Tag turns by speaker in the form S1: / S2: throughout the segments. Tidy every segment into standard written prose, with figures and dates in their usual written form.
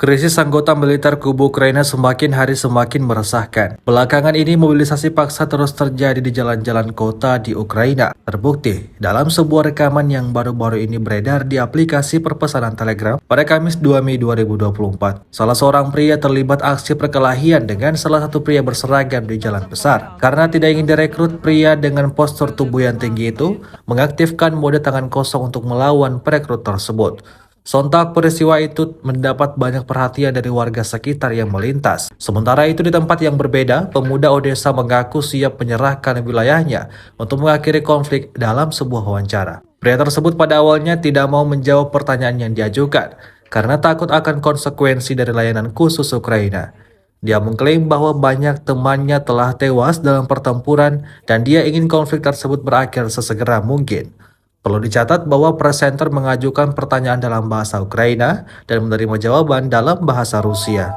S1: Krisis anggota militer kubu Ukraina semakin hari semakin meresahkan. Belakangan ini mobilisasi paksa terus terjadi di jalan-jalan kota di Ukraina. Terbukti dalam sebuah rekaman yang baru-baru ini beredar di aplikasi perpesanan Telegram pada Kamis 2 Mei 2024. Salah seorang pria terlibat aksi perkelahian dengan salah satu pria berseragam di jalan besar. Karena tidak ingin direkrut, pria dengan postur tubuh yang tinggi itu mengaktifkan mode tangan kosong untuk melawan perekrut tersebut. Sontak peristiwa itu mendapat banyak perhatian dari warga sekitar yang melintas. Sementara itu di tempat yang berbeda, pemuda Odessa mengaku siap menyerahkan wilayahnya untuk mengakhiri konflik dalam sebuah wawancara. Pria tersebut pada awalnya tidak mau menjawab pertanyaan yang diajukan karena takut akan konsekuensi dari layanan khusus Ukraina. Dia mengklaim bahwa banyak temannya telah tewas dalam pertempuran dan dia ingin konflik tersebut berakhir sesegera mungkin. Perlu dicatat bahwa presenter mengajukan pertanyaan dalam bahasa Ukraina dan menerima jawaban dalam bahasa Rusia.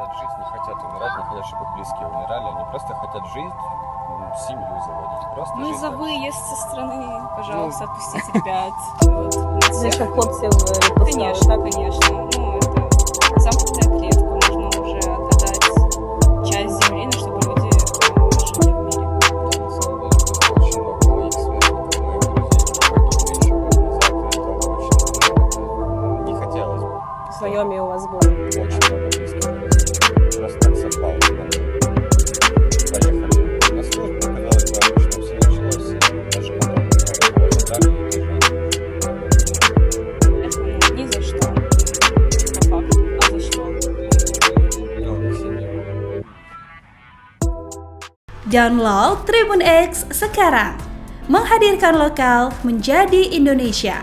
S2: За выезд со страны, пожалуйста, отпустите ребят.
S3: Зачем хлопцев відпускали?
S2: Конечно, конечно. Ну, это замкнутая клетка. Нужно уже отдать часть земли, чтобы люди жили в мире.
S4: Не хотелось бы.
S3: Знайомі у вас були?
S4: Очень много близких людей. Просто так совпало. Поехали на службу, казалось бы, обычно все началось даже потом много ожиданий.
S2: Ни за что. По факту. А за что?
S4: Ну, семью.
S5: Download Tribun X sekarang, menghadirkan lokal menjadi Indonesia.